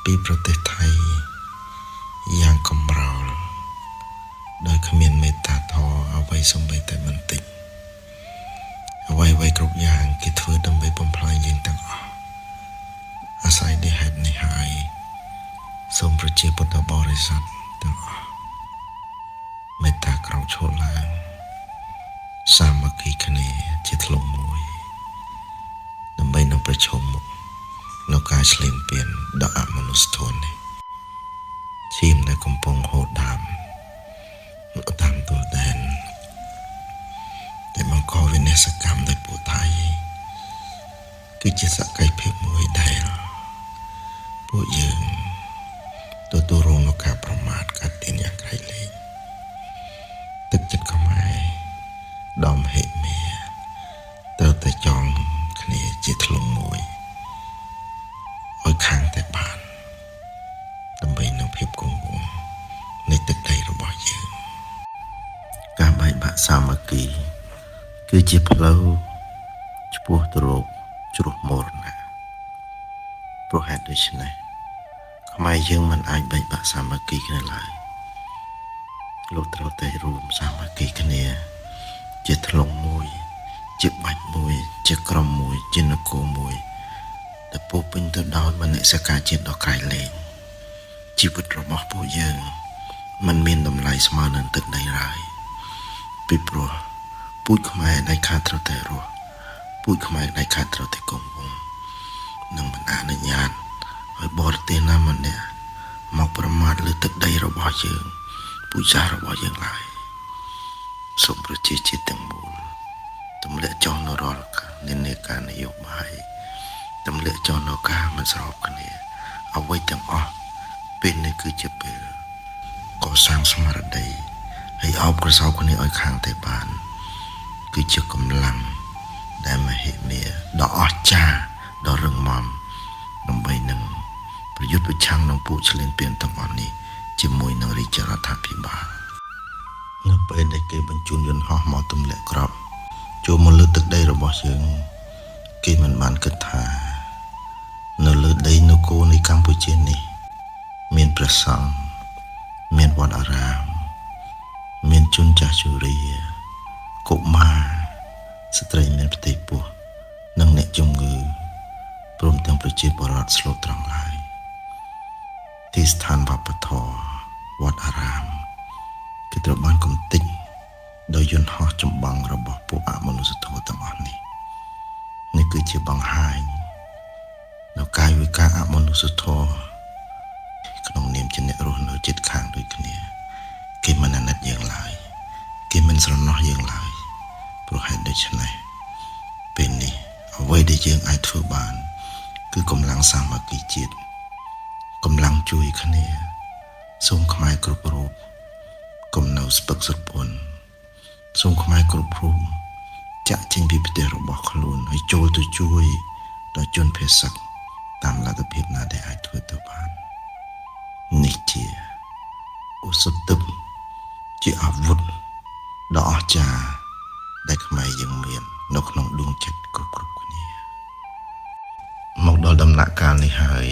ពីប្រទេសថៃយ៉ាងកំរោលដោយគ្មានមេត្តាធម៌អ្វីសូម្បីតែបន្តិចអ្វីគ្រប់យ៉ាងគេធ្វើដើម្បីបំផ្លាញយើងទាំងអស់អាស្រ័យនេះហេតុនេះហើយសូមប្រជាពុទ្ធបរិស័ទទាំងអស់មេត្តាក្រោកឈរឡើងសាមគ្គីគ្នាជាធ្លុងមួយដើម្បីនឹងប្រជុំមុខនៅការឆ្លៀនពៀនដ៏អមនុស្សធម៌នេះឈាមដែលកំពុងហូរតាមទល់ដែនដែលបង្កវិនាសកម្មដោយពួកថៃគឺជាសក្ខីភាពមួយដែលពួកយើងទទួលរងនូវការប្រមាថកាត់ទានយ៉ាងក្រៃលែងទឹកចិត្តខ្មែរដំហិមេត្រូវតែចងគ្នាជាធ្លុងមួយឲ្យខាងតែបានដើម្បីនឹងភាពគង់វង្សនៃទឹកដីរបស់យើងការបែកបាក់សាមគ្គីគឺជាផ្លូវឆ្ពោះទៅរកជ្រោះមរណៈព្រោះហេតុដូច្នេះខ្មែរយើងមិនអាចបែកបាក់សាមគ្គីគ្នាឡើយលោកត្រូវតែរួមសាមគ្គីគ្នាជាធ្លុងមួយជាបាច់មួយជាក្រុមមួយជានគរមួយដែលពោពេញទៅដោយមនសិការជាតិដ៏ក្រៃលែងជីវិតរបស់ពួកយើងមិនមានតម្លៃស្មើនឹងទឹកដីឡើយពីព្រោះពូជខ្មែរដែលខាតត្រូវតែរស់ពូជខ្មែរដែលខាតត្រូវតែគង់វង្សនឹងមិនអនុញ្ញាតឲ្យបរទេសណាម្នាក់មកប្រមាថលើទឹកដីរបស់យើងពូជសាសន៍របស់យើងឡើយសូមប្រជាជាតិទាំងមូលទម្លាក់ចោលនៅរាល់និន្នាការនយោបាយទម្លាក់ចោលនៅការមិនស្របគ្នាអ្វីទាំងអស់ពេលនេះគឺជាពេលកសាងស្មារតីហើយអបក្រសោបគ្នាឲ្យខាងតែបានគឺជាកម្លាំងដែលមហិមាដ៏អស្ចារ្យដ៏រឹងមាំដើម្បីនឹងប្រយុទ្ធប្រឆាំងនឹងពួកឆ្លៀនពៀនទាំងអស់នេះជាមួយនឹងរាជរដ្ឋាភិបាលនៅពេលដែលគេបញ្ជូនយន្តហោះមកទម្លាក់គ្រាប់ចូលមកលើទឹកដីរបស់យើងគេមិនបានគិតថានៅលើដីនគរនៃកម្ពុជានេះមានព្រះសង្ឃមានវត្តអារាមមានជនចាស់ជរាកុមារស្ត្រីមានផ្ទៃពោះនិងអ្នកជំងឺព្រមទាំងប្រជាពលរដ្ឋស្លូតត្រង់ឡើយទីស្ថានវប្បធម៌វត្តអារាមគឺត្រូវបានកំទេចដោយយន្តហោះចម្បាំងរបស់ពួកអមនុស្សធម៌ទាំងអស់នេះគឺជាបង្ហាញនៅកាយវិការអមនុស្សធម៌ក្នុងនាមជាអ្នករស់នៅជិតខាងដូចគ្នាគេមិនអាណិតយើងឡើយគេមិនស្រណោះយើងឡើយព្រោះហេតុដូច្នេះពេលនេះអ្វីដែលយើងអាចធ្វើបានគឺកម្លាំងសាមគ្គីជាតិកម្លាំងជួយគ្នាសូមខ្មែរគ្រប់រូបកុំនៅស្ពឹកស្រពន់សូមខ្មែរគ្រប់រូបចាក់ចេញពីប្រទេសរបស់ខ្លួនហើយចូលទៅជួយដល់ជនភេសកតាមលទ្ធភាពណាដែលអាចធ្វើទៅបាននេះជាឧសទិបជាអាវុធដ៏អស្ចារ្យដែលខ្មែរយើងមាននៅក្នុងដួងចិត្តគ្រប់គ្នាមកដល់ដំណាក់កាលនេះហើយ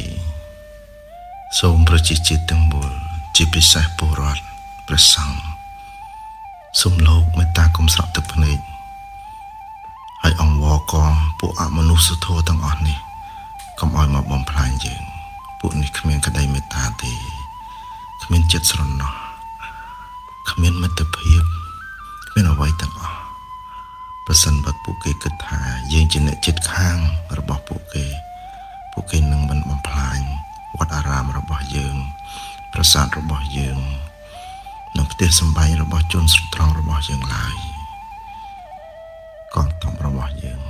សូមប្រជាជាតិទាំងមូលជាពិសេសពលរដ្ឋព្រះសង្ឃសូមលោកមេត្តាកុំស្រក់ទឹកភ្នែកហើយអង្វរកពួកអមនុស្សធម៌ទាំងអស់នេះកុំឲ្យមកបំផ្លាញយើងពួកនេះគ្មានក្តីមេត្តាទេគ្មានចិត្តស្រណោះគ្មានមិត្តភាពគ្មានអ្វីទាំងអស់ប្រសិនបើពួកគេគិតថាយើងជាអ្នកចិត្តខាងរបស់ពួកគេនឹងមិនបំផ្លាញវត្តអារាមរបស់យើងប្រាសាទរបស់យើងនិងផ្ទះសម្បែងរបស់ជនស្រុកត្រង់របស់យើងឡើយកងទ័ពរបស់យើង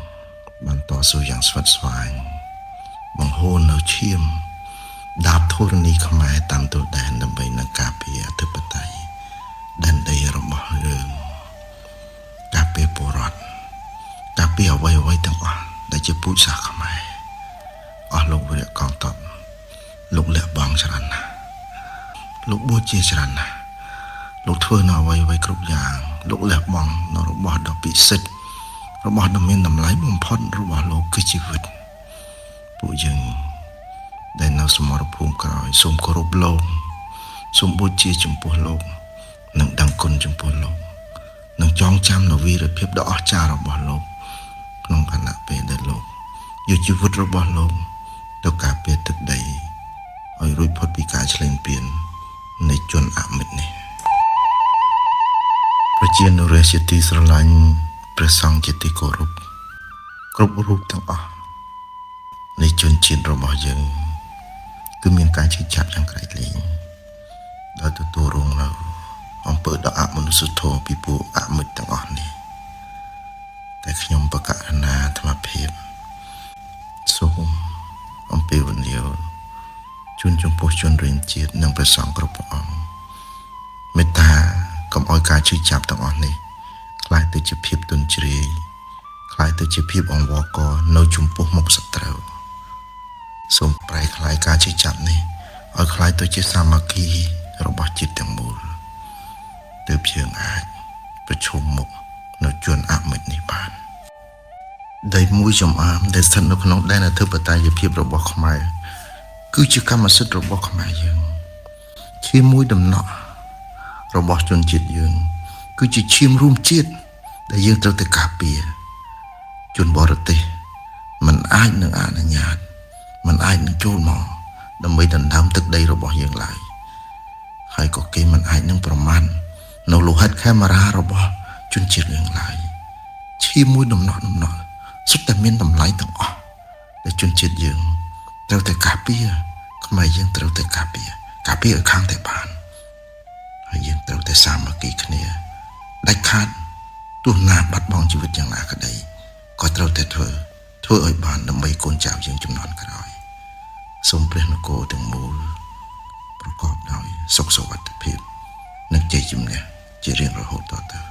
បានតស៊ូយ៉ាងស្វិតស្វាញបង្ហូរនៅឈាមដាបធរណីខ្មែរតាមទល់ដែនដើម្បីនឹងការពារអធិបតេយ្យដែនដីរបស់យើងការពារពលរដ្ឋការពារអ្វីទាំងអស់ដែលជាពូជសាសន៍ខ្មែរអស់លោកវីរៈកងទ័ពលោកលះបង់ច្រើនណាស់លោកបួសជាច្រើនណាស់លោកធ្វើនៅអ្វីគ្រប់យ៉ាងលោកលះបង់នៅរបស់ដ៏ពិសិដ្ឋរបស់ដ៏មានតម្លៃបំផុតរបស់លោកគឺជីវិតពួកយើង ដែលនៅសមរភូមិក្រោយសូមគោរពលោកសូមបូជាចំពោះលោកនិងដឹងគុណចំពោះលោកនិងចងចាំនូវវីរភាពដ៏អស្ចារ្យរបស់លោកក្នុងគណៈពេលដែលលោកយកជីវិតរបស់លោកទៅការពារទឹកដីឲ្យរួចផុតពីការឆ្លងពៀននៃជនអមិតនេះប្រជានុរាស្ត្រជាទីស្រឡាញ់ព្រះសង្ឃជាទីគោរពគ្រប់រូបទាំងអស់នៃជនជាតិរបស់យើងគឺមានការជឿចាប់យ៉ាងក្រៃលែងដោយទទួលរងនៅអំពើដ៏អមនុស្សធម៌ពីពួកអមិតទាំងអស់នេះតែខ្ញុំបកករណាអាត្មាភាពសូមអំពាវនាវជូនចំពោះជនរៀនជាតិនិងព្រះសង្ឃគ្រប់ព្រះអង្គមេត្តាកុំឲ្យការជឿចាប់ទាំងអស់នេះคล้ายទៅជាភាពទន់ជ្រាយคล้ายទៅជាភាពអង្វរករនៅចំពោះមុខសត្រូវសូមប្រែคล้ายការជឿចាប់នេះឲ្យคล้ายទៅជាសាមគ្គីរបស់ជាតិទាំងមូលទើបយើងអាចប្រឈមមុខនៅជនអមិតនេះបានដីមួយចំអាមដែលស្ថិតនៅក្នុងដែនអធិបតេយ្យភាពរបស់ខ្មែរគឺជាកម្មសិទ្ធិរបស់ខ្មែរយើងជាមួយដំណក់របស់ជនជាតិយើងគឺជាឈាមរួមជាតិដែលយើងត្រូវតែការពារជនបរទេសមិនអាចនឹងអនុញ្ញាតមិនអាចនឹងចូលមកដើម្បីដណ្ដើមទឹកដីរបស់យើងឡើយហើយក៏គេមិនអាចនឹងប្រមាថនៅលោហិតខេមរារបស់ជនជាតិយើងឡើយឈាមមួយដំណក់សុទ្ធតែមានតម្លៃទាំងអស់ដែលជនជាតិយើងត្រូវតែការពារខ្មែរយើងត្រូវតែការពារឲ្យខាងតែបានហើយយើងត្រូវតែសាមគ្គីគ្នាដាច់ខាតទោះណាបាត់បង់ជីវិតយ៉ាងណាក្តីក៏ត្រូវតែធ្វើឲ្យបានដើម្បីកូនចៅយើងជំនាន់ក្រោយសូមព្រះនគរទាំងមូលប្រកបដោយសុខសុវត្ថិភាពនិងជ័យជំនះជារៀងរហូតតទៅ